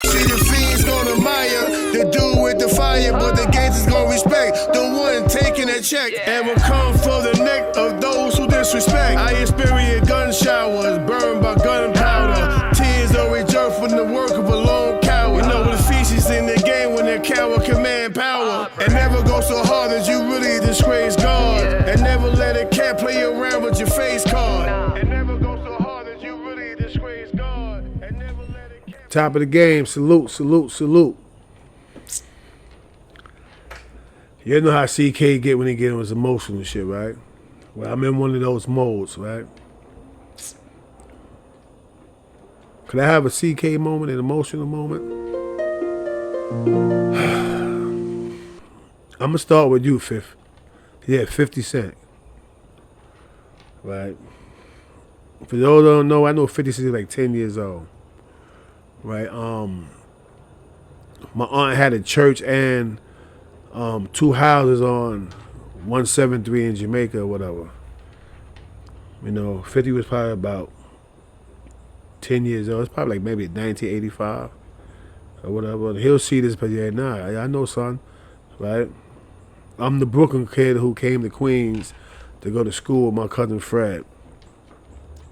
See, the fiends gonna admire the dude with the fire, but the gangsters gonna respect the one taking that check. And will come for the neck of those who disrespect. I experienced gun showers, burned by gunpowder. Tears always jerk from the work of a lone coward. You know the feces in the game when that coward command power. And never go so hard that you really disgrace God. And never let a cat play around with your face card. And never go so hard that you really disgrace God. And never let a cat. Top of the game, salute, salute, salute. You know how CK get when he get on his emotional shit, right? Well, I'm in one of those modes, right? Could I have a CK moment, an emotional moment? I'm gonna start with you, Fifth. Yeah, 50 Cent. Right? For those who don't know, I know 50 Cent is like 10 years old. Right? My aunt had a church and two houses on 173 in Jamaica or whatever. You know, 50 was probably about 10 years old. It's probably like maybe 1985 or whatever. He'll see this, but yeah, nah, I know, son, right? I'm the Brooklyn kid who came to Queens to go to school with my cousin Fred.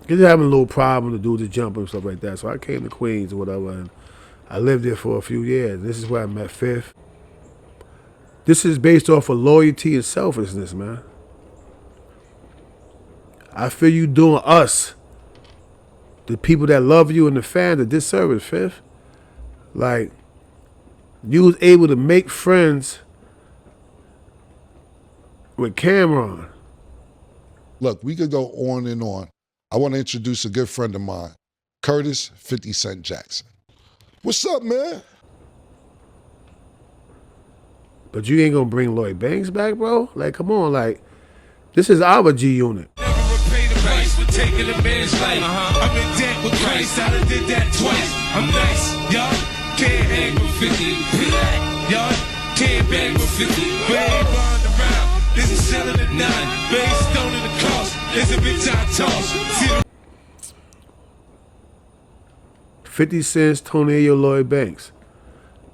He's having a little problem to do the jump and stuff like that. So I came to Queens or whatever, and I lived there for a few years. This is where I met Fifth. This is based off of loyalty and selflessness, man. I feel you doing us, the people that love you and the fans, a disservice, Fifth. Like, you was able to make friends with Cameron. Look, we could go on and on. I want to introduce a good friend of mine, Curtis 50 Cent Jackson. What's up, man? But you ain't gonna bring Lloyd Banks back, bro? Like, come on, like, this is our G Unit. Taking a man's life. I'm in debt with Christ, I done did that twice. I'm nice, y'all can't hang with 50. Y'all can't bang with 50. We ain't running around, this is selling at 9. Based on the cost, it's a big time toss. 50 cents, Tony Ayo, Lloyd Banks.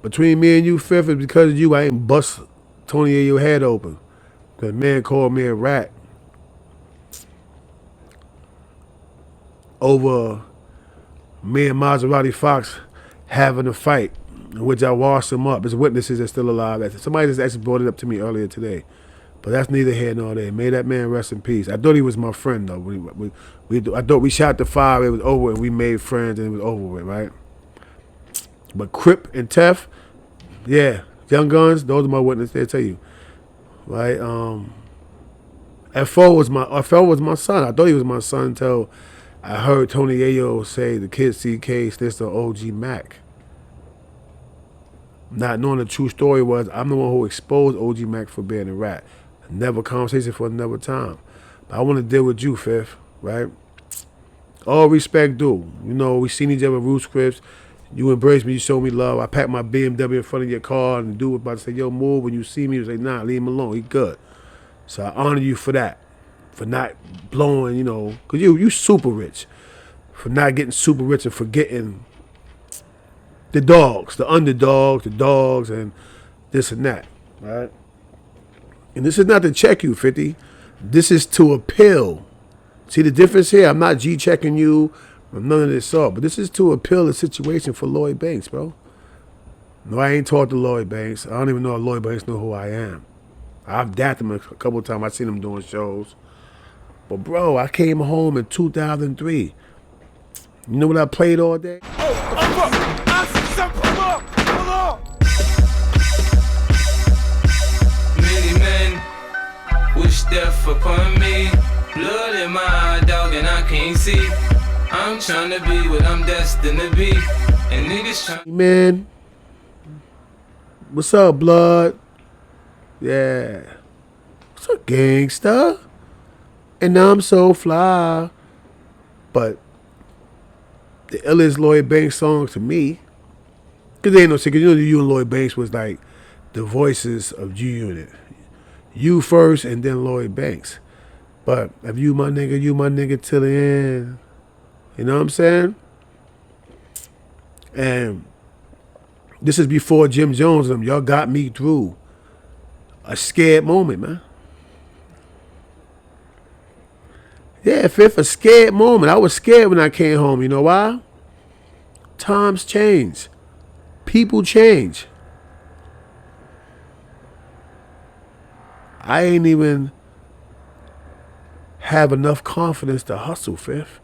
Between me and you, Fifth, is because of you, I ain't bust Tony Ayo head open. Because man called me a rat. Over me and Maserati Fox having a fight, in which I washed him up. There's witnesses that's still alive. Somebody just actually brought it up to me earlier today. But that's neither here nor there. May that man rest in peace. I thought he was my friend, though. I thought we shot the fire, it was over, and we made friends, and it was over with, right? But Crip and Tef, yeah, Young Guns, those are my witnesses, they'll tell you. Right? FO was my son. I thought he was my son until I heard Tony Ayo say the kid CK stands to OG Mac. Not knowing the true story was I'm the one who exposed OG Mac for being a rat. Never conversation for another time. But I want to deal with you, Fifth, right? All respect due. You know, we seen each other Roots Crips. You embraced me, you showed me love. I packed my BMW in front of your car and the dude was about to say, yo, move. When you see me, you say, nah, leave him alone, he good. So I honor you for that. For not blowing, you know, because you super rich. For not getting super rich and forgetting the dogs, the underdogs, the dogs, and this and that, right? And this is not to check you, 50. This is to appeal. See the difference here? I'm not G-checking you or none of this sort, but this is to appeal the situation for Lloyd Banks, bro. No, I ain't talked to Lloyd Banks. I don't even know if Lloyd Banks know who I am. I've dapped him a couple of times. I've seen him doing shows. But bro, I came home in 2003. You know what I played all day? Many men wish death upon me. Blood in my eye, dog, and I can't see. I'm trying to be what I'm destined to be. And niggas trying. Man, what's up, blood? Yeah. What's up, gangsta? And I'm so fly. But the illest Lloyd Banks song to me, because they ain't no secret, you know, you and Lloyd Banks was like the voices of G Unit. You first and then Lloyd Banks. But if you my nigga till the end. You know what I'm saying? And This is before Jim Jones and them. Y'all got me through a scared moment, man. Yeah, Fifth, a scared moment. I was scared when I came home. You know why? Times change. People change. I ain't even have enough confidence to hustle, Fifth.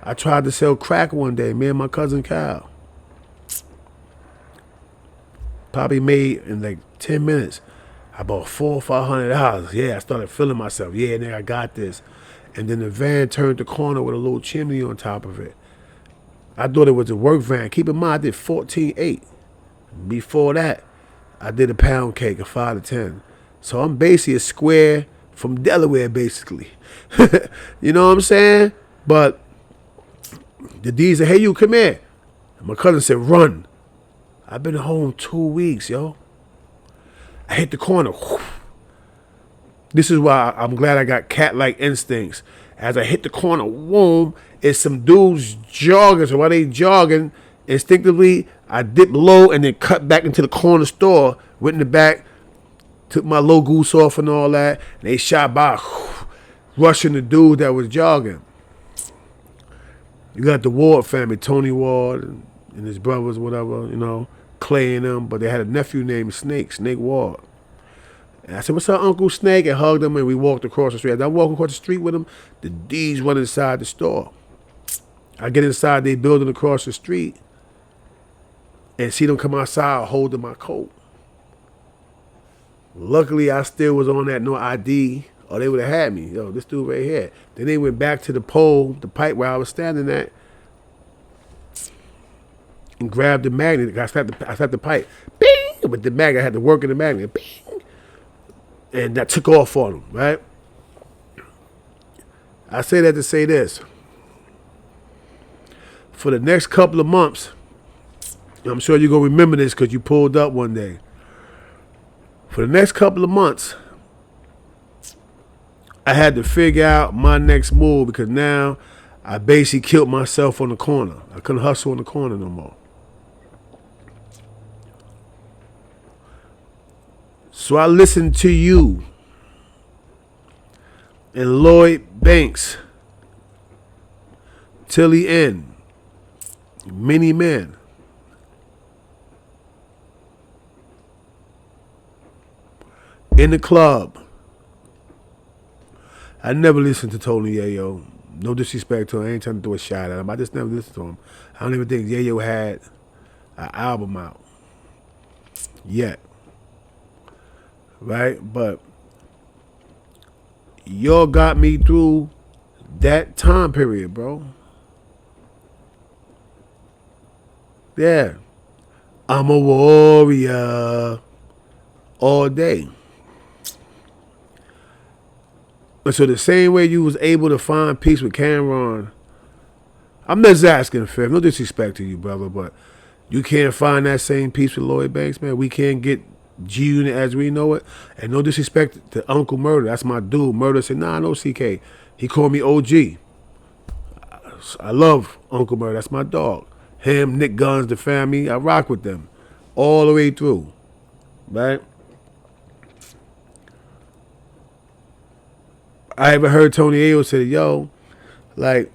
I tried to sell crack one day, me and my cousin Kyle. Probably made in like 10 minutes. I bought $400 or $500. Yeah, I started feeling myself. Yeah, nigga, I got this. And then the van turned the corner with a little chimney on top of it. I thought it was a work van. Keep in mind, I did 14.8. Before that, I did a pound cake of 5 to 10. So I'm basically a square from Delaware, basically. You know what I'm saying? But the D said, hey, you, come here. And my cousin said, run. I've been home 2 weeks, yo. I hit the corner. This is why I'm glad I got cat-like instincts. As I hit the corner, whoom, it's some dudes jogging. So while they jogging, instinctively, I dipped low and then cut back into the corner store, went in the back, took my low goose off and all that, and they shot by, rushing the dude that was jogging. You got the Ward family, Tony Ward and his brothers, whatever, you know, Clay and them, but they had a nephew named Snake Ward. And I said, what's up, Uncle Snake? And hugged him, and we walked across the street. As I walked across the street with him, the D's run inside the store. I get inside their building across the street and see them come outside holding my coat. Luckily, I still was on that no ID, or they would have had me. Yo, this dude right here. Then they went back to the pole, the pipe where I was standing at, and grabbed the magnet. I slapped the pipe. Bing! With the magnet, I had to work in the magnet. Bing! And that took off on them, right? I say that to say this. For the next couple of months, I'm sure you're going to remember this because you pulled up one day. For the next couple of months, I had to figure out my next move because now I basically killed myself on the corner. I couldn't hustle on the corner no more. So I listened to you and Lloyd Banks till the end. Many men. In the club. I never listened to Tony Yayo. No disrespect to him. I ain't trying to do a shot at him. I just never listened to him. I don't even think Yayo had an album out yet. Right? But y'all got me through that time period, bro. Yeah. I'm a warrior all day. And so the same way you was able to find peace with Cameron, I'm just asking, Fifth, no disrespect to you, brother, but you can't find that same peace with Lloyd Banks, man. We can't get G-Unit as we know it. And no disrespect to Uncle Murder. That's my dude. Murder said, nah, no CK. He called me OG. I love Uncle Murder. That's my dog. Him, Nick Guns, the family, I rock with them all the way through, right? I ever heard Tony Ayo say, yo, like,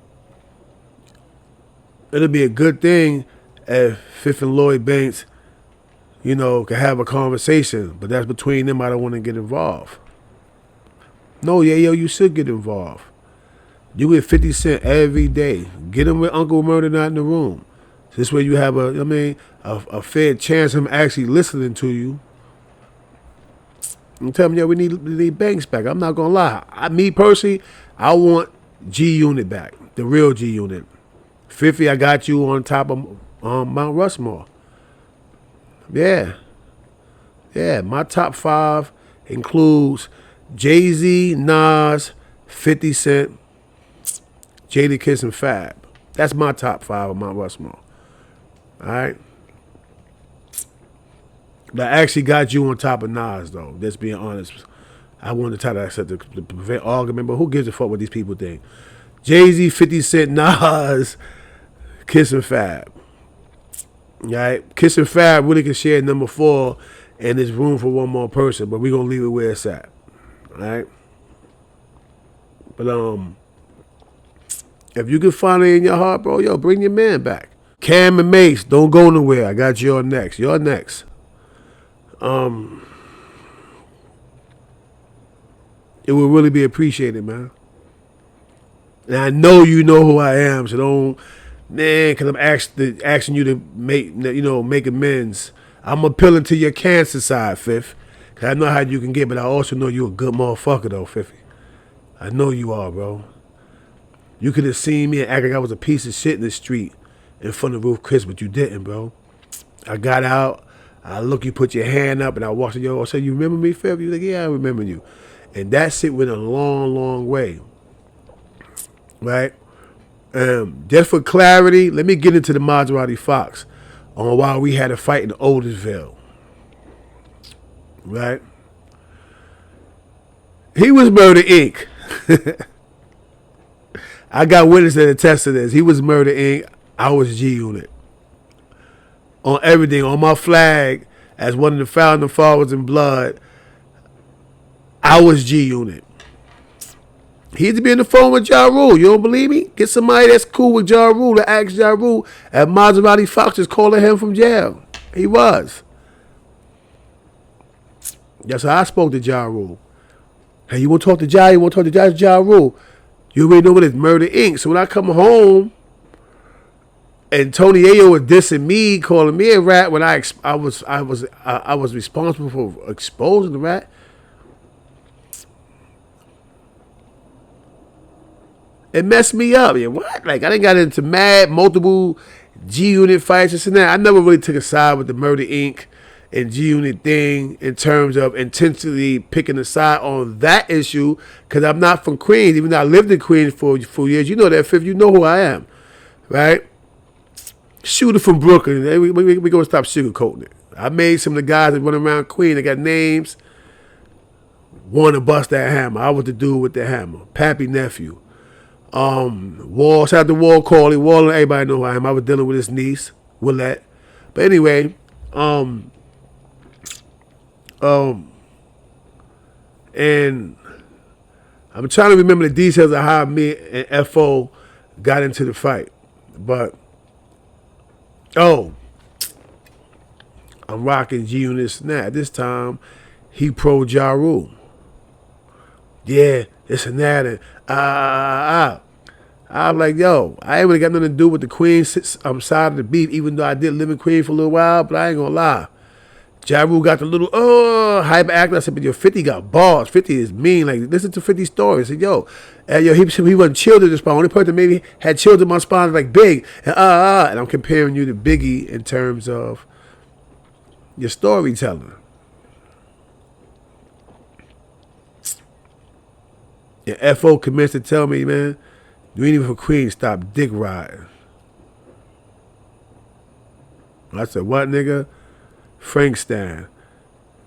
it'll be a good thing if Fifth and Lloyd Banks, you know, can have a conversation, but that's between them. I don't want to get involved. No, yo, you should get involved. You get 50 Cent every day. Get him with Uncle Murder not in the room. This way you have a fair chance of him actually listening to you. And tell him, yeah, we need Banks back. I'm not gonna lie. Me personally, I want G-Unit back, the real G-Unit. 50, I got you on top of Mount Rushmore. Yeah. My top 5 includes Jay-Z, Nas, 50 Cent, Jadakiss, and Fab. That's my top 5 of Mount Rushmore. All right. But I actually got you on top of Nas, though. Just being honest. I wanted to try to prevent argument, but who gives a fuck what these people think? Jay-Z, 50 Cent, Nas, Kiss, and Fab. Right? Kiss and Fab really can share number 4, and there's room for one more person, but we're gonna leave it where it's at. Right? But if you can find it in your heart, bro, yo, bring your man back. Cam and Mace, don't go nowhere. I got you next. You're next. It would really be appreciated, man. And I know you know who I am, so don't, man, because I'm asking you to make amends. I'm appealing to your cancer side, Fifth. Because I know how you can get, but I also know you're a good motherfucker, though, Fiffy. I know you are, bro. You could have seen me and act like I was a piece of shit in the street in front of Ruth Chris, but you didn't, bro. I got out, I look, you put your hand up, and I walked to you. I said, you remember me, Fifth? You like, yeah, I remember you. And that shit went a long, long way. Right? Just for clarity, let me get into the Maserati Fox on why we had a fight in Otisville. Right? He was Murder Inc. I got witnesses that attest to this. He was Murder Inc. I was G Unit. On everything, on my flag, as one of the founding fathers in blood, I was G Unit. He had to be on the phone with Ja Rule. You don't believe me? Get somebody that's cool with Ja Rule to ask Ja Rule at Maserati Fox is calling him from jail. He was. That's how I spoke to Ja Rule. Hey, you want to talk to Ja? You want to talk to Ja Rule? You already know what it's Murder Inc. So when I come home and Tony Ayo was dissing me, calling me a rat when I was responsible for exposing the rat. It messed me up. Yeah, what? Like, I done got into multiple G-Unit fights, this and that. I never really took a side with the Murder Inc. and G-Unit thing in terms of intentionally picking a side on that issue, because I'm not from Queens, even though I lived in Queens for 4 years. You know that, Fifth. You know who I am, right? Shooter from Brooklyn. We going to stop sugarcoating it. I made some of the guys that run around Queens, they got names, want to bust that hammer. I was the dude with the hammer. Pappy nephew. Wall, shout out to Wall Corley. Wall, everybody know who I am. I was dealing with his niece, Willette. But anyway, and I'm trying to remember the details of how me and FO got into the fight. But, I'm rocking G Unit now. At this time, he pro Ja Rule. Yeah, this and that. And I'm like, yo, I ain't really got nothing to do with the Queens side of the beef, even though I did live in Queens for a little while, but I ain't gonna lie. Ja Rule got the little, hyper acting. I said, but yo, 50 got balls. 50 is mean. Like, listen to 50 stories. I said, yo, he wasn't chilled in the spine. Only person that maybe had chilled in my spine is like Big. And I'm comparing you to Biggie in terms of your storytelling. Yeah, FO commenced to tell me, man, you ain't even for Queens, stop dick riding. I said, what, nigga? Frankstan.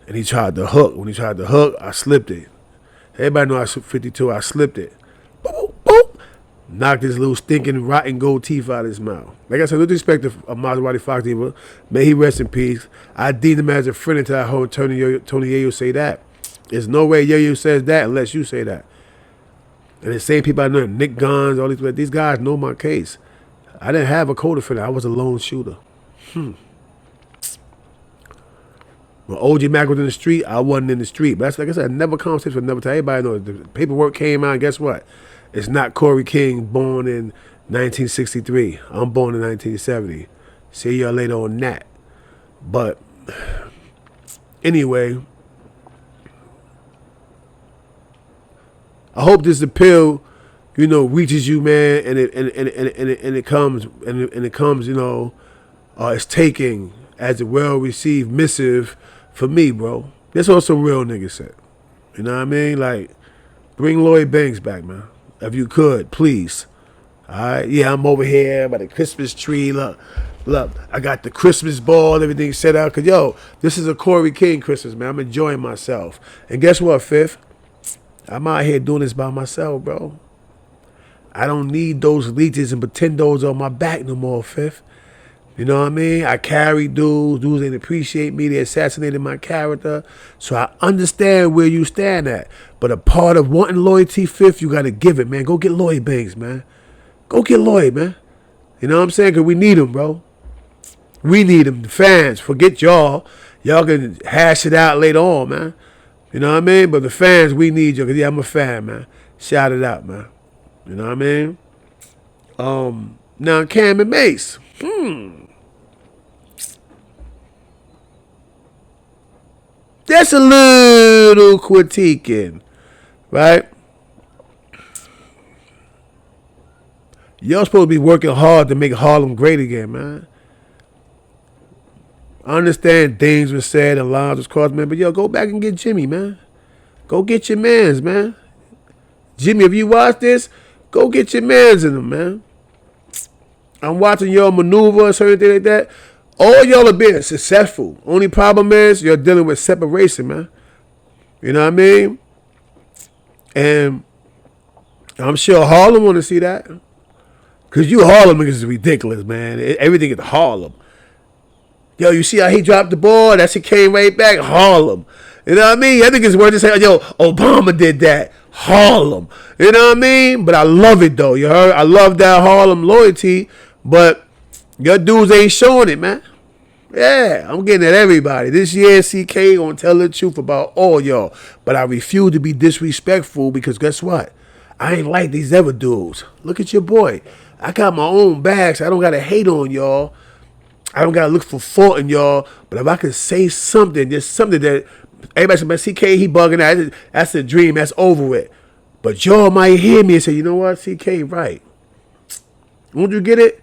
And he tried to hook. When he tried to hook, I slipped it. Everybody know I 52, I slipped it. Boop, boop. Knocked his little stinking, rotten gold teeth out of his mouth. Like I said, with respect to Maserati Fox Diva, may he rest in peace. I deemed him as a friend until I heard Tony Yayo say that. There's no way Yayo says that unless you say that. And the same people I know, Nick Guns, all these guys know my case. I didn't have a co-defendant. I was a lone shooter. When OG Mac was in the street, I wasn't in the street. But that's, like I said, never conversation, never tell everybody knows. The paperwork came out, and guess what? It's not Corey King born in 1963. I'm born in 1970. See y'all later on that. But anyway, I hope this appeal, reaches you, man, and it comes, it's taking as a well-received missive for me, bro. That's what some real niggas said. You know what I mean? Like, bring Lloyd Banks back, man. If you could, please. All right? Yeah, I'm over here by the Christmas tree. Look, I got the Christmas ball, everything set out. Because, yo, this is a Corey King Christmas, man. I'm enjoying myself. And guess what, Fifth? I'm out here doing this by myself, bro. I don't need those leeches and pretendos on my back no more, Fifth. You know what I mean? I carry dudes. Dudes didn't appreciate me. They assassinated my character. So I understand where you stand at. But a part of wanting loyalty, Fifth, you got to give it, man. Go get Lloyd Banks, man. Go get Lloyd, man. You know what I'm saying? Because we need him, bro. We need him. The fans, forget y'all. Y'all can hash it out later on, man. You know what I mean? But the fans, we need you. Because, yeah, I'm a fan, man. Shout it out, man. You know what I mean? Now, Cam and Mace. That's a little critiquing, right? Y'all supposed to be working hard to make Harlem great again, man. I understand things were said and lines was crossed, man, but yo, go back and get Jimmy, man. Go get your mans, man. Jimmy, if you watch this, go get your mans in them, man. I'm watching y'all maneuver or something like that. All y'all are being successful. Only problem is you're dealing with separation, man. You know what I mean? And I'm sure Harlem want to see that. Because you Harlem niggas is ridiculous, man. Everything is Harlem. Yo, you see how he dropped the ball? That shit came right back. Harlem. You know what I mean? I think it's worth to say, yo, Obama did that. Harlem. You know what I mean? But I love it, though. You heard? I love that Harlem loyalty. But your dudes ain't showing it, man. Yeah, I'm getting at everybody. This year, CK gonna tell the truth about all y'all. But I refuse to be disrespectful because guess what? I ain't like these other dudes. Look at your boy. I got my own bags. I don't gotta hate on y'all. I don't gotta look for fault in y'all. But if I can say something, there's something that everybody said, CK, he bugging out. That's a dream. That's over with. But y'all might hear me and say, you know what, CK, right. Won't you get it?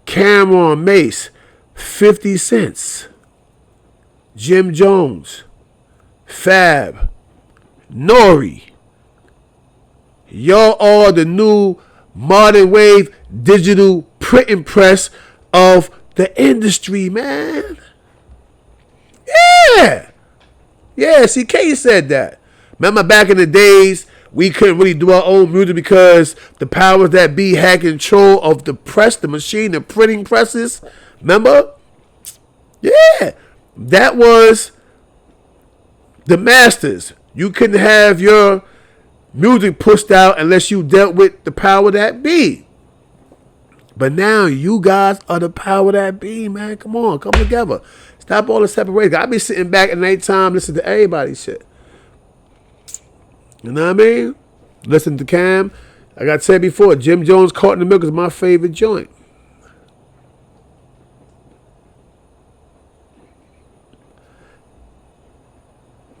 Cameron Mace. 50 Cents, Jim Jones, Fab, Nori. Y'all are the new modern wave digital printing press of the industry, man. Yeah. Yeah, CK said that. Remember back in the days, we couldn't really do our own music because the powers that be had control of the press, the machine, the printing presses. Remember? Yeah. That was the masters. You couldn't have your music pushed out unless you dealt with the power that be. But now you guys are the power that be, man. Come on, come together. Stop all the separation. I be sitting back at nighttime listening to everybody's shit. You know what I mean? Listen to Cam. Like I said before, Jim Jones Caught in the Milk is my favorite joint.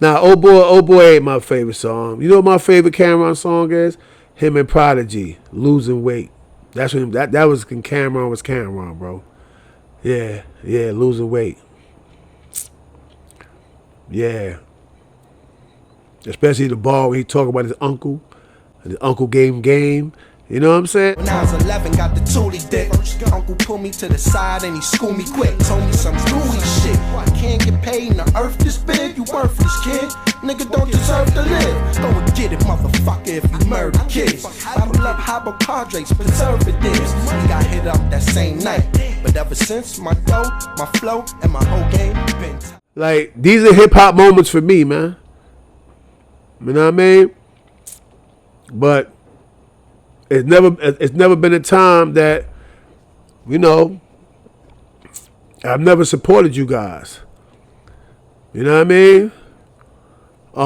Now, oh boy ain't my favorite song. You know what my favorite Cameron song is? Him and Prodigy, Losing Weight. That's when that was when Cameron was Cameron, bro. Yeah, Losing Weight. Yeah. Especially the bar when he talk about his uncle. And his uncle gave him game. You know what I'm saying? When I was 11, got the toolie dick. Uncle pulled me to the side and he schooled me quick. Told me some Louis shit. I can't get paid in the earth this big. You worthless, kid. Nigga don't deserve to live. Go and get it, motherfucker, if you murder kids. Bottle up hypochondriacs, preservatives. We got hit up that same night. But ever since, my dough, my flow, and my whole game been... Like, these are hip-hop moments for me, man. You know what I mean? But it's never been a time that, you know, I've never supported you guys. You know what I mean? You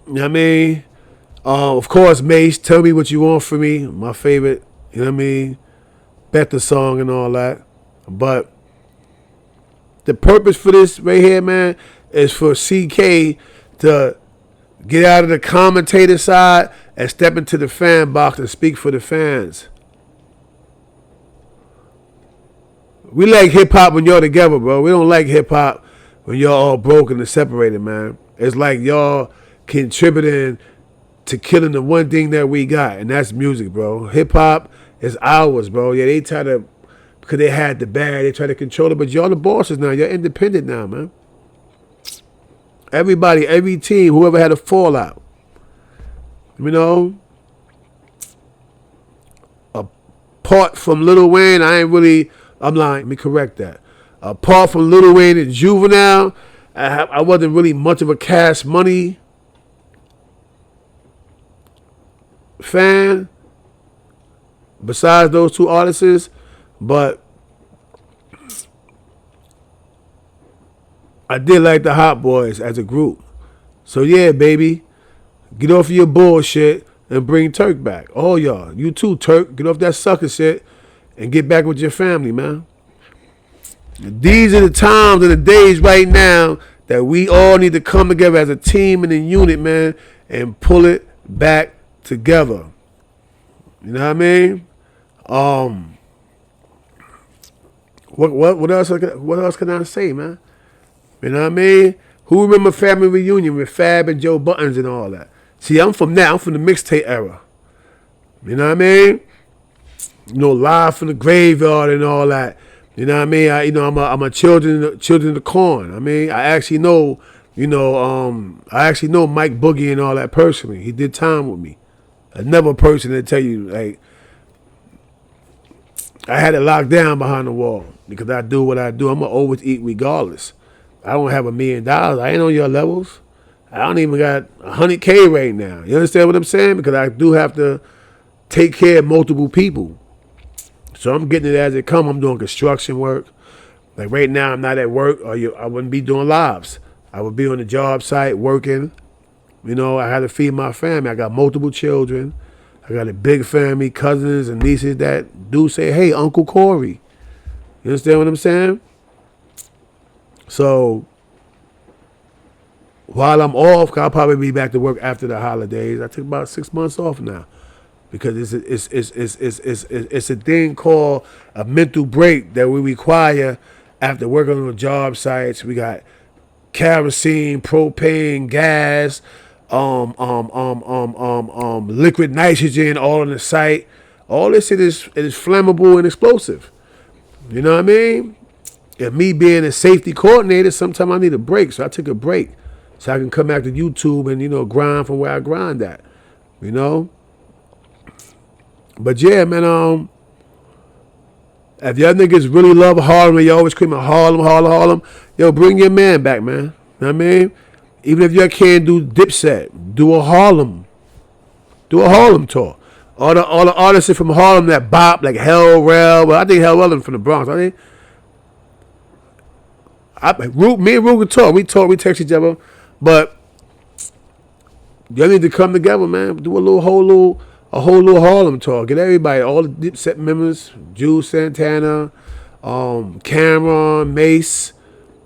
know what I mean? Of course, Mace, Tell Me What You Want From Me, my favorite, you know what I mean? Better song and all that. But the purpose for this right here, man, is for CK to get out of the commentator side and step into the fan box and speak for the fans. We like hip-hop when y'all together, bro. We don't like hip-hop when y'all all broken and separated, man. It's like y'all contributing to killing the one thing that we got, and that's music, bro. Hip-hop is ours, bro. Yeah, they try to, because they had the bag, they try to control it, but y'all the bosses now. You're independent now, man. Everybody, every team, whoever had a fallout, you know, apart from Lil Wayne, I'm lying, let me correct that. Apart from Lil Wayne and Juvenile, I wasn't really much of a Cash Money fan besides those two artists, but I did like the Hot Boys as a group. So yeah, baby, get off of your bullshit and bring Turk back. All y'all, you too, Turk, get off that sucker shit and get back with your family, man. These are the times and the days right now that we all need to come together as a team and a unit, man, and pull it back together. You know what I mean? What else? What else can I say, man? You know what I mean? Who remember Family Reunion with Fab and Joe Buttons and all that? See, I'm from that. I'm from the mixtape era. You know what I mean? You know, Live from the Graveyard and all that. You know what I mean? I'm a children of the corn. I mean, I actually know Mike Boogie and all that personally. He did time with me. Another person to tell you, like, I had it locked down behind the wall because I do what I do. I'm gonna always eat regardless. I don't have $1 million. I ain't on your levels. I don't even got 100K right now. You understand what I'm saying? Because I do have to take care of multiple people. So I'm getting it as it come. I'm doing construction work. Like right now, I'm not at work, or I wouldn't be doing lives. I would be on the job site working. You know, I had to feed my family. I got multiple children. I got a big family, cousins and nieces that do say, hey, Uncle Corey. You understand what I'm saying? So while I'm off, I'll probably be back to work after the holidays. I took about 6 months off now because it's a thing called a mental break that we require after working on job sites. We got kerosene, propane, gas, liquid nitrogen all on the site. All this shit is flammable and explosive. You know what I mean? And me being a safety coordinator, sometimes I need a break. So I took a break so I can come back to YouTube and, you know, grind from where I grind at. You know? But yeah, man, if y'all niggas really love Harlem and you always screaming Harlem, yo, bring your man back, man. You know what I mean? Even if y'all can't do Dipset, do a Harlem tour. All the artists from Harlem that bop, like Hell Rel, but I think Hell Rel from the Bronx. Me and Ruger talk. We text each other, but y'all need to come together, man. Do a whole little Harlem tour. Get everybody, all the Dipset members, Jules Santana, Cameron, Mace,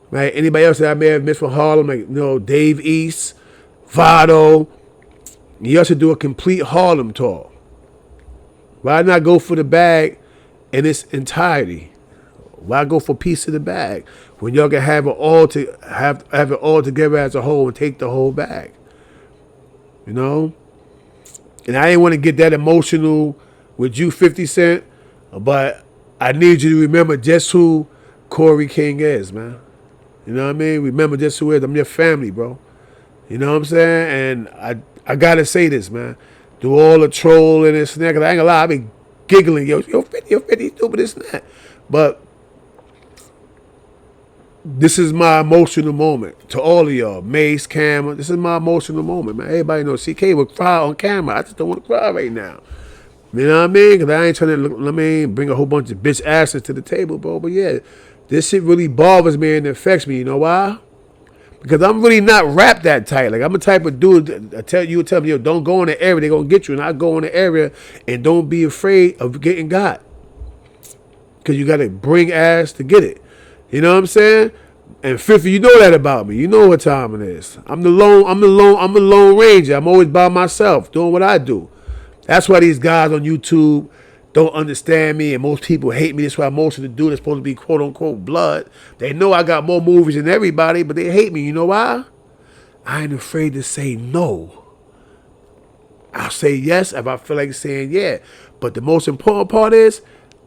right? Anybody else that I may have missed from Harlem, like, you know, Dave East, Vado. You should do a complete Harlem tour. Why not go for the bag in its entirety? Why go for a piece of the bag when y'all can have it all have it all together as a whole and take the whole bag? You know? And I didn't want to get that emotional with you, 50 Cent, but I need you to remember just who Corey King is, man. You know what I mean? Remember just who he is. I'm your family, bro. You know what I'm saying? And I gotta say this, man. Do all the trolling and snap, 'cause I ain't gonna lie, I be giggling, yo 50, stupid, this and that. But this is my emotional moment to all of y'all. Mace, Cameron, this is my emotional moment, man. Everybody knows CK would cry on camera. I just don't want to cry right now. You know what I mean? Because I ain't trying to bring a whole bunch of bitch asses to the table, bro. But yeah, this shit really bothers me and affects me. You know why? Because I'm really not rap that tight. Like, I'm the type of dude that tell me, yo, don't go in the area, they're going to get you. And I go in the area and don't be afraid of getting got. Because you got to bring ass to get it. You know what I'm saying? And 50, you know that about me. You know what time it is. I'm the lone ranger. I'm always by myself doing what I do. That's why these guys on YouTube don't understand me and most people hate me. That's why most of the dudes that's supposed to be quote unquote blood. They know I got more movies than everybody, but they hate me. You know why? I ain't afraid to say no. I'll say yes if I feel like saying yeah. But the most important part is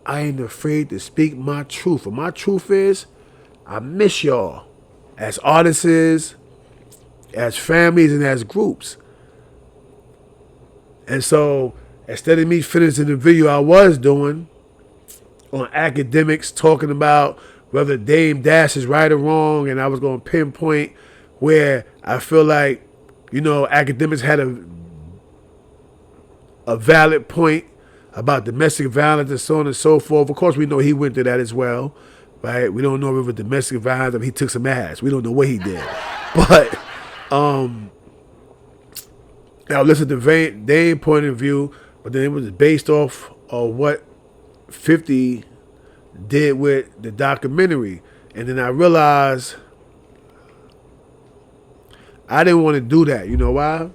I ain't afraid to speak my truth. And my truth is I miss y'all as artists, as families, and as groups. And so instead of me finishing the video I was doing, on academics talking about whether Dame Dash is right or wrong, and I was going to pinpoint where I feel like, academics had a valid point about domestic violence and so on and so forth. Of course, we know he went through that as well, right? We don't know if it was domestic violence or he took some ass. We don't know what he did. But now listen to Dame's point of view, but then it was based off of what 50 did with the documentary. And then I realized I didn't want to do that. You know why?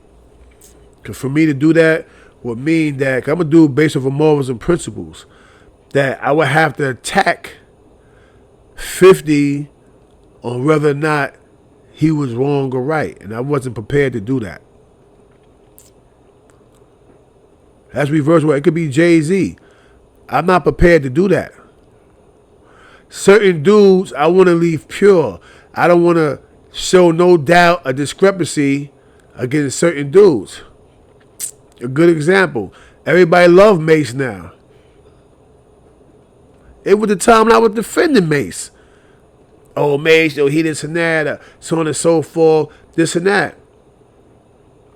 Because for me to do that would mean that I'm going to do it based off of morals and principles, that I would have to attack 50 on whether or not he was wrong or right. And I wasn't prepared to do that. That's reverse way. It could be Jay-Z. I'm not prepared to do that. Certain dudes, I want to leave pure. I don't want to show no doubt a discrepancy against certain dudes. A good example. Everybody love Mace now. It was the time when I was defending Mace. Oh, Mace, he this and that, so on and so forth, this and that.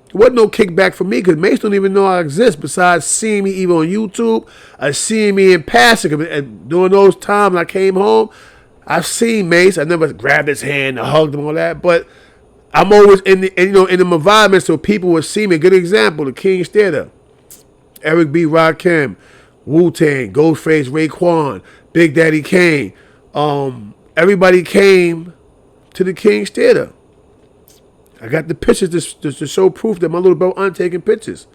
There wasn't no kickback for me because Mace don't even know I exist besides seeing me even on YouTube or seeing me in passing. And during those times I came home, I've seen Mace. I never grabbed his hand and hugged him, all that. But I'm always in the environment so people would see me. A good example, the King's Theater. Eric B. Rakim, Wu-Tang, Ghostface, Raekwon, Big Daddy Kane. Everybody came to the King's Theater. I got the pictures to show proof that my little bro aren't taking pictures.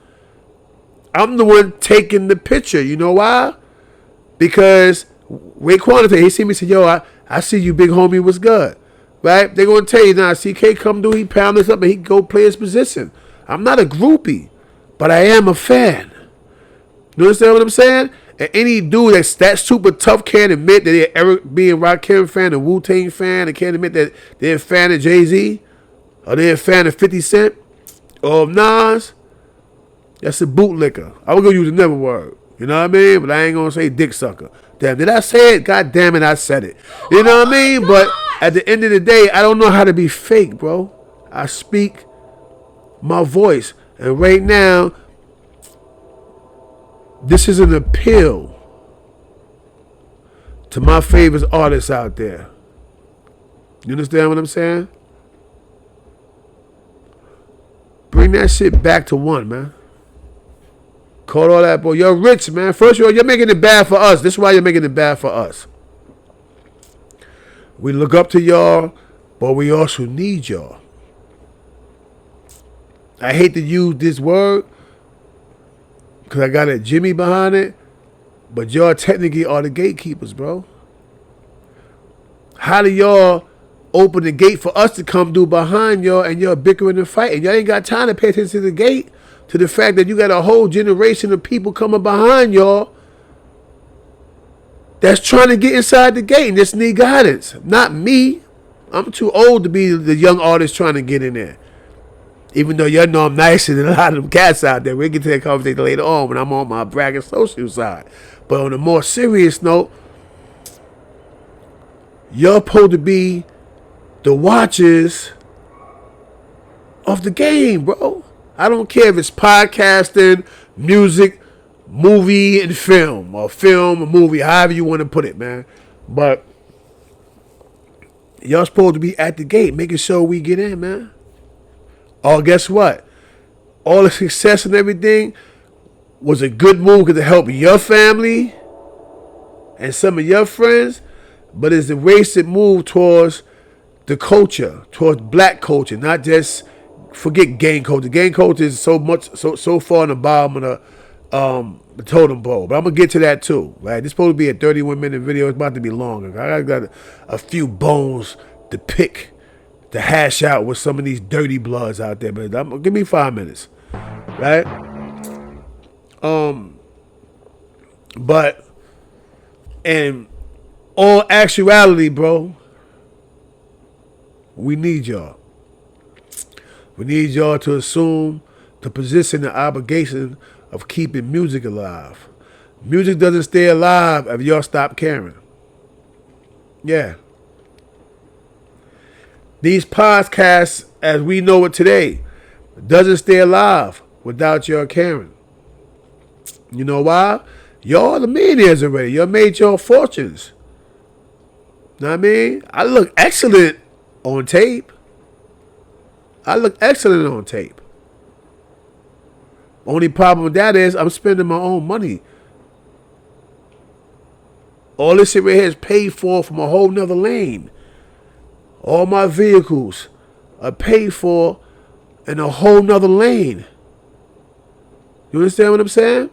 I'm the one taking the picture. You know why? Because Raekwon, he see me and say, yo, I see you, big homie, what's good? Right? They're going to tell you, now, CK come through, he pound this up, and he go play his position. I'm not a groupie, but I am a fan. You understand what I'm saying? And any dude that's that super tough can't admit that they're Eric B. and Rakim fan, a Wu-Tang fan, and can't admit that they're a fan of Jay-Z, or they're a fan of 50 Cent, or of Nas. That's a bootlicker. I was going to use another word. You know what I mean? But I ain't going to say dick sucker. Damn, did I say it? God damn it, I said it. You know what I mean? But at the end of the day, I don't know how to be fake, bro. I speak my voice. And right now, this is an appeal to my favorite artists out there. You understand what I'm saying? Bring that shit back to one, man. Call all that, boy. You're rich, man. First of all, you're making it bad for us. This is why you're making it bad for us. We look up to y'all, but we also need y'all. I hate to use this word because I got a Jimmy behind it, but y'all technically are the gatekeepers, bro. How do y'all open the gate for us to come through behind y'all and y'all bickering and fighting? Y'all ain't got time to pay attention to the gate, to the fact that you got a whole generation of people coming behind y'all that's trying to get inside the gate and just need guidance. Not me. I'm too old to be the young artist trying to get in there. Even though y'all know I'm nicer than a lot of them cats out there. We'll get to that conversation later on when I'm on my bragging social side. But on a more serious note, y'all supposed to be the watchers of the game, bro. I don't care if it's podcasting, music, movie, and film, or movie, however you want to put it, man. But y'all supposed to be at the gate, making sure we get in, man. Oh, guess what? All the success and everything was a good move because it helped your family and some of your friends, but it's a wasted move towards the culture, towards black culture, not just forget gang culture. Gang culture is so far on the bottom of the totem pole. But I'm gonna get to that too, right? This is supposed to be a 31-minute video. It's about to be longer. I got a few bones to pick, to hash out with some of these dirty bloods out there. But give me 5 minutes, right? But in all actuality, bro, we need y'all. We need y'all to assume the position and obligation of keeping music alive. Music doesn't stay alive if y'all stop caring. Yeah. These podcasts, as we know it today, doesn't stay alive without y'all caring. You know why? Y'all the millionaires already. Y'all made your fortunes. Know what I mean? I look excellent on tape. Only problem with that is I'm spending my own money. All this shit right here is paid for from a whole nother lane. All my vehicles are paid for in a whole nother lane. You understand what I'm saying?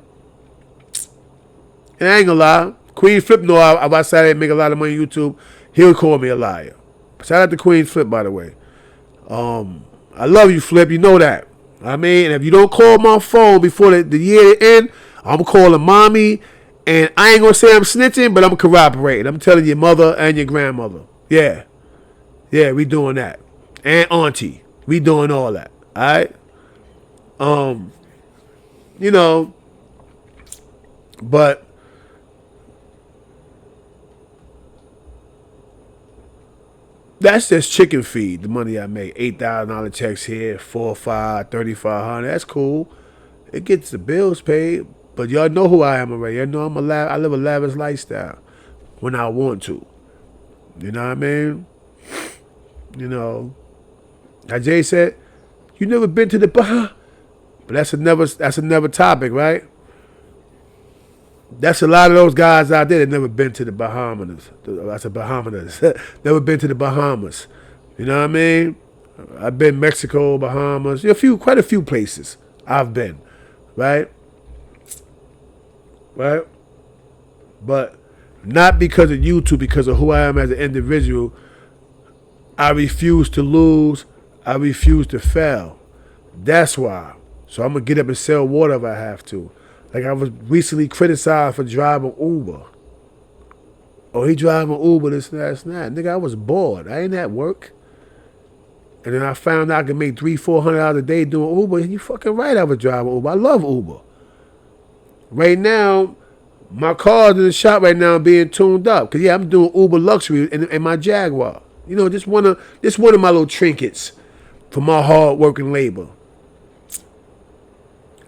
And I ain't gonna lie. Queen Flip know if I said I didn't make a lot of money on YouTube, he'll call me a liar. Shout out to Queen Flip, by the way. I love you, Flip. You know that. I mean, and if you don't call my phone before the year end, I'm calling mommy. And I ain't gonna say I'm snitching, but I'm corroborating. I'm telling your mother and your grandmother. Yeah. Yeah, we doing that. And auntie. We doing all that. Alright? You know, but that's just chicken feed, the money I make. $8,000 checks here, $4,500, $3,500. That's cool. It gets the bills paid. But y'all know who I am already. Y'all know I live a lavish lifestyle when I want to. You know what I mean? You know, like Jay said, you never been to the Bahamas. But that's another topic, right? That's a lot of those guys out there that never been to the Bahamas. I said Bahamas. Never been to the Bahamas. You know what I mean? I've been Mexico, Bahamas, quite a few places I've been, right? Right? But not because of YouTube, because of who I am as an individual. I refuse to lose. I refuse to fail. That's why. So I'm going to get up and sell water if I have to. Like I was recently criticized for driving Uber. Oh, he driving Uber, this and that, and that. Nigga, I was bored. I ain't at work. And then I found out I could make $300-$400 a day doing Uber. And you fucking right, I was driving Uber. I love Uber. Right now, my car's in the shop right now being tuned up. Because, yeah, I'm doing Uber luxury in my Jaguar. You know, just one of my little trinkets for my hard working labor.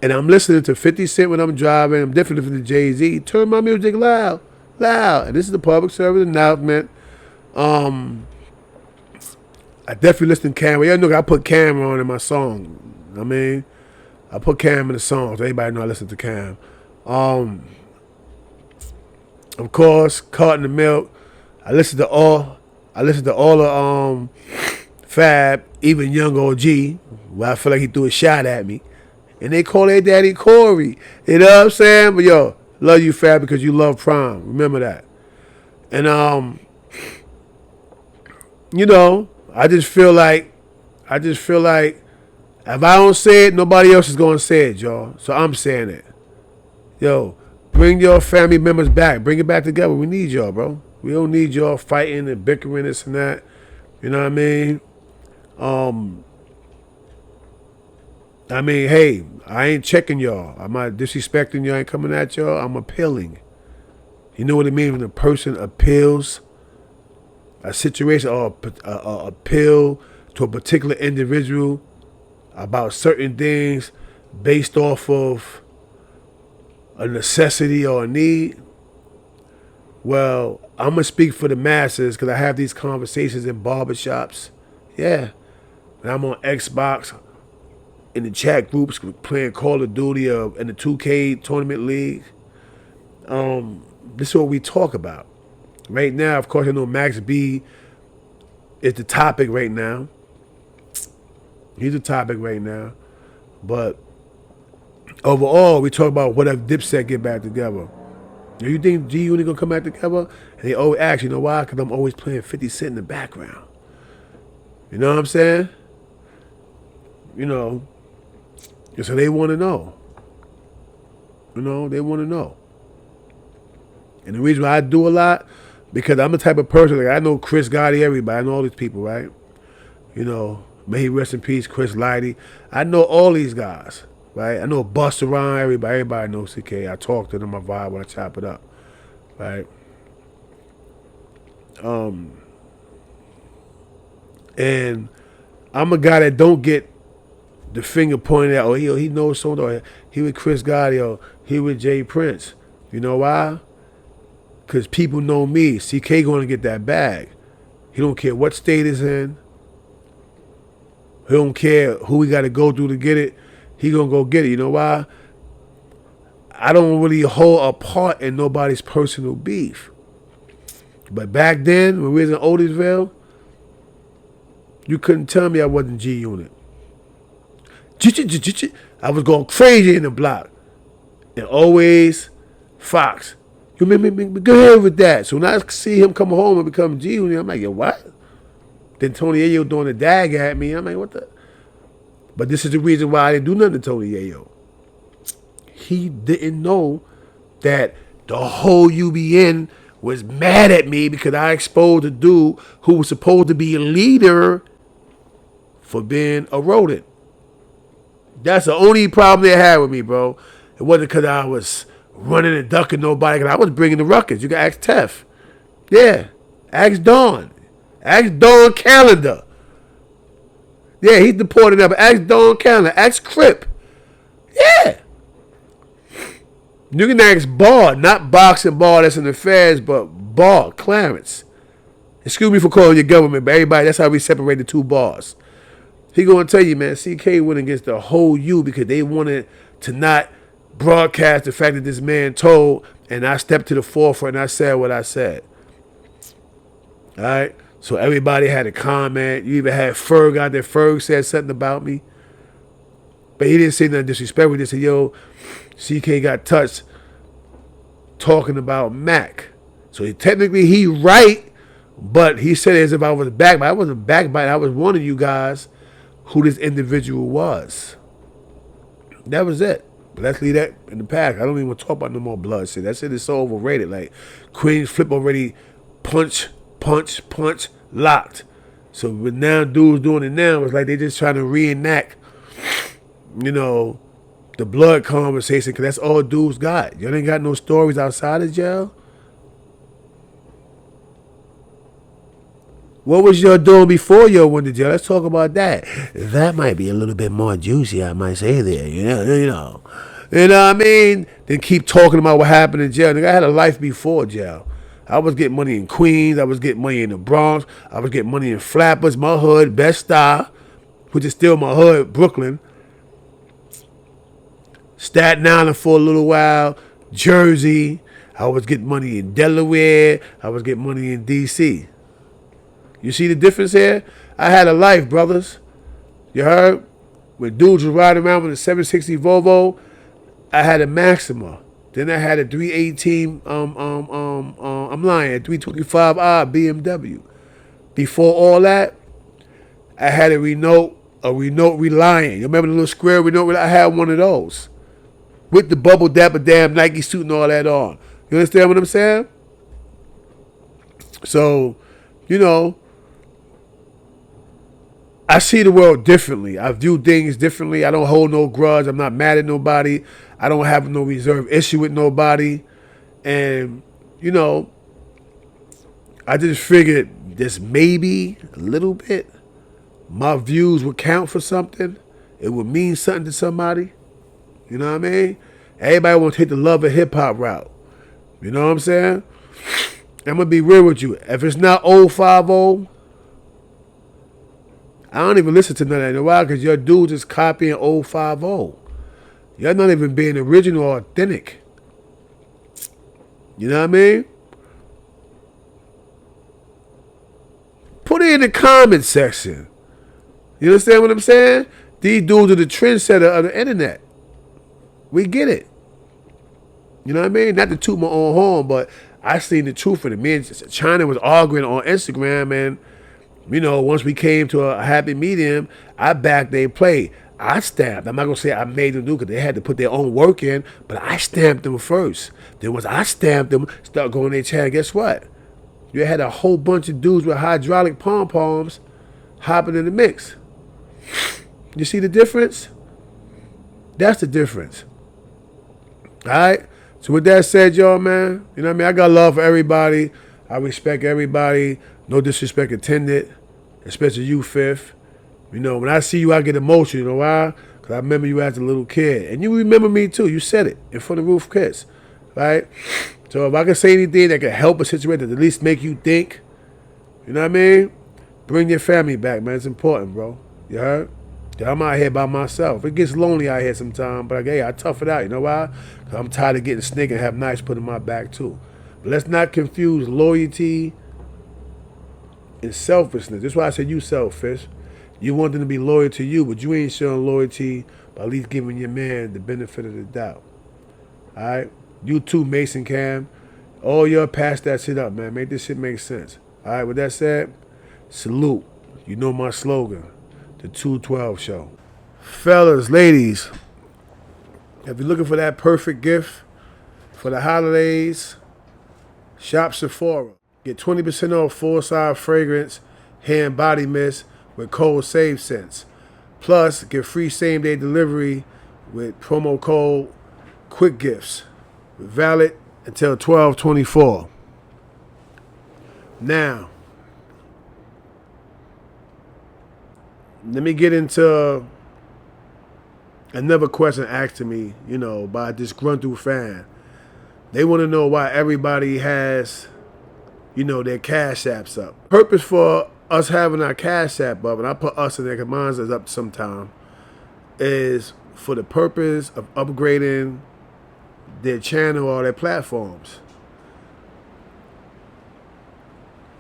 And I'm listening to 50 Cent when I'm driving. I'm definitely listening to Jay-Z. Turn my music loud. And this is the public service announcement. I definitely listen to Cam. Y'all know I put Cam on in my song. I mean, I put Cam in the songs. So everybody know I listen to Cam. Of course, Carton and Milk. I listen to all the Fab, even Young OG, where I feel like he threw a shot at me. And they call their daddy Corey. You know what I'm saying? But yo, love you, Fab, because you love Prime. Remember that. And you know, I just feel like if I don't say it, nobody else is gonna say it, y'all. So I'm saying it. Yo, bring your family members back. Bring it back together. We need y'all, bro. We don't need y'all fighting and bickering this and that. You know what I mean? Hey, I ain't checking y'all. I'm not disrespecting y'all. I ain't coming at y'all. I'm appealing. You know what it means when a person appeals a situation or appeal to a particular individual about certain things based off of a necessity or a need? Well, I'm going to speak for the masses because I have these conversations in barbershops. Yeah. And I'm on Xbox, in the chat groups, playing Call of Duty in the 2K tournament league. This is what we talk about. Right now, of course, I know Max B is the topic right now. He's the topic right now. But overall, we talk about what if Dipset get back together. You think G-Unit gonna come back together? And they always ask, you know why? Because I'm always playing 50 Cent in the background. You know what I'm saying? You know, so they want to know. You know, they want to know. And the reason why I do a lot, because I'm the type of person, like I know Chris Gotti, everybody, I know all these people, right? You know, may he rest in peace, Chris Lighty. I know all these guys. right? I know bust around everybody. Everybody knows CK. I talk to them, I vibe when I chop it up, right? And I'm a guy that don't get the finger pointed at. Oh, he knows someone. Or he with Chris Gotti. Or he with Jay Prince. You know why? Because people know me. CK going to get that bag. He don't care what state it's in. He don't care who we got to go through to get it. He going to go get it. You know why? I don't really hold a part in nobody's personal beef. But back then, when we was in Otisville, you couldn't tell me I wasn't G-Unit. I was going crazy in the block. And always Fox. You go ahead with that. So when I see him come home and become G-Unit, I'm like, yo, what? Then Tony Yayo doing the dag at me. I'm like, what the? But this is the reason why I didn't do nothing to Tony Yayo. He didn't know that the whole UBN was mad at me because I exposed a dude who was supposed to be a leader for being a rodent. That's the only problem they had with me, bro. It wasn't because I was running and ducking nobody, because I was bringing the ruckus. You can ask Tef. Yeah. Ask Dawn. Ask Dawn Calendar. Yeah, he's deported now, but ask Dawn Calendar. Ask Crip. Yeah. You can ask Ball, not Boxing Ball that's in the feds, but Ball, Clarence. Excuse me for calling your government, but everybody, that's how we separate the two bars. He gonna tell you, man, CK went against the whole U because they wanted to not broadcast the fact that this man told, and I stepped to the forefront and I said what I said. All right? So everybody had a comment. You even had Ferg out there. Ferg said something about me. But he didn't say nothing disrespectful. He just said, yo, CK got touched talking about Mac. So technically he right, but he said it as if I was backbiting. I wasn't backbiting. I was warning you guys who this individual was. That was it. But let's leave that in the past. I don't even want to talk about no more blood shit. That shit is so overrated. Like, Queen's Flip already punch, locked. So with now dudes doing it now, it's like they just trying to reenact, you know, the blood conversation, because that's all dudes got. Y'all ain't got no stories outside of jail. What was y'all doing before y'all went to jail? Let's talk about that. That might be a little bit more juicy, I might say there. You know what I mean? Then keep talking about what happened in jail. Nigga, I had a life before jail. I was getting money in Queens. I was getting money in the Bronx. I was getting money in Flappers, my hood, Bed-Stuy, which is still my hood, Brooklyn. Staten Island for a little while, Jersey. I was getting money in Delaware. I was getting money in D.C. You see the difference here? I had a life, brothers. You heard? When dudes were riding around with a 760 Volvo, I had a Maxima. Then I had a 318, I'm lying, a 325i BMW. Before all that, I had a Renault Reliant. You remember the little square Renault? I had one of those. With the bubble dapper damn Nike suit and all that on. You understand what I'm saying? So, you know, I see the world differently. I view things differently. I don't hold no grudge. I'm not mad at nobody. I don't have no reserve issue with nobody. And, you know, I just figured this maybe a little bit, my views would count for something. It would mean something to somebody. You know what I mean? Everybody want to take the love of hip-hop route. You know what I'm saying? I'm going to be real with you. If it's not 050, I don't even listen to none of that in a while because your dudes is copying 050. You're not even being original or authentic. You know what I mean? Put it in the comment section. You understand what I'm saying? These dudes are the trendsetter of the internet. We get it. You know what I mean? Not to toot my own horn, but I seen the truth in it. Me and China was arguing on Instagram, and you know, once we came to a happy medium, I backed their play. I stamped. I'm not going to say I made them do because they had to put their own work in, but I stamped them first. Then once I stamped them, start going their channel, guess what? You had a whole bunch of dudes with hydraulic pom-poms hopping in the mix. You see the difference? That's the difference. All right? So with that said, y'all, man, you know what I mean? I got love for everybody. I respect everybody. No disrespect intended, especially you, Fifth. You know, when I see you, I get emotional. You know why? Because I remember you as a little kid. And you remember me, too. You said it in front of Roof Kids. Right? So if I can say anything that can help a situation, that at least make you think, you know what I mean? Bring your family back, man. It's important, bro. You heard? Yeah, I'm out here by myself. It gets lonely out here sometimes, but hey, I tough it out. You know why? Because I'm tired of getting snake and have nice put in my back, too. But let's not confuse loyalty and selfishness. That's why I said you selfish. You want them to be loyal to you, but you ain't showing loyalty by at least giving your man the benefit of the doubt. All right? You too, Mason Cam. All y'all pass that shit up, man. Make this shit make sense. All right, with that said, salute. You know my slogan, the 212 show. Fellas, ladies, if you're looking for that perfect gift for the holidays, shop Sephora. Get 20% off full-size fragrance, hair and body mist with code SAVESENSE. Plus, get free same-day delivery with promo code QUICKGIFTS. Valid until 12/24. Now, let me get into another question asked to me, you know, by a disgruntled fan. They want to know why everybody has, you know, their cash apps up. Purpose for us having our cash app up, and I put us in there because mine is up sometime, is for the purpose of upgrading their channel or their platforms.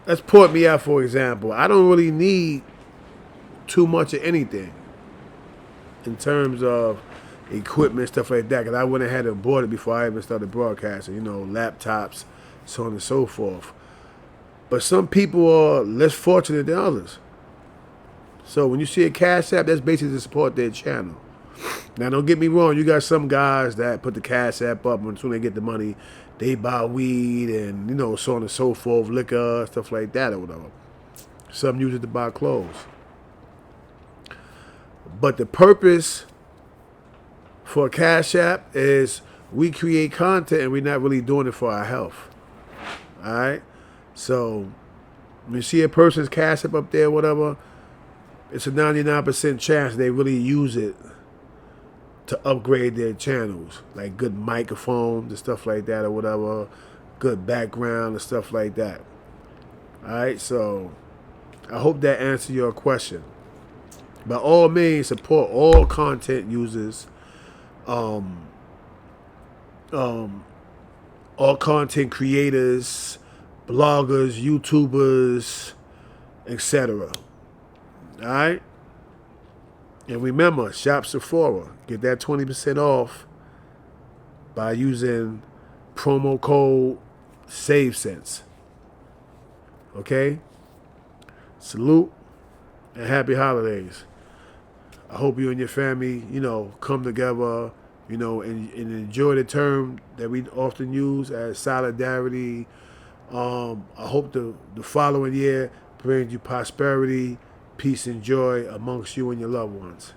Let's put me out for example. I don't really need too much of anything in terms of equipment, stuff like that, because I went ahead and bought it before I even started broadcasting, you know, laptops, so on and so forth. But some people are less fortunate than others. So when you see a cash app, that's basically to support their channel. Now, don't get me wrong. You got some guys that put the cash app up, and as soon as they get the money, they buy weed and, you know, so on and so forth, liquor, stuff like that or whatever. Some use it to buy clothes. But the purpose for a cash app is we create content and we're not really doing it for our health. All right? So when you see a person's cash app up there, whatever, it's a 99% chance they really use it to upgrade their channels, like good microphones and stuff like that or whatever, good background and stuff like that. All right, so I hope that answers your question. By all means, support all content users, all content creators, bloggers, YouTubers, etc. All right? And remember, shop Sephora. Get that 20% off by using promo code SAVESENSE. Okay? Salute and happy holidays. I hope you and your family, you know, come together, you know, and enjoy the term that we often use as solidarity. I hope the following year brings you prosperity, peace, and joy amongst you and your loved ones.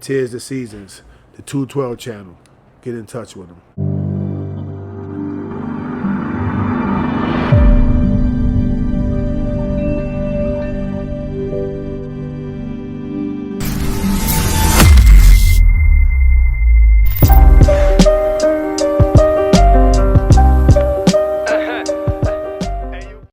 Tis the Seasons, the 212 channel. Get in touch with them.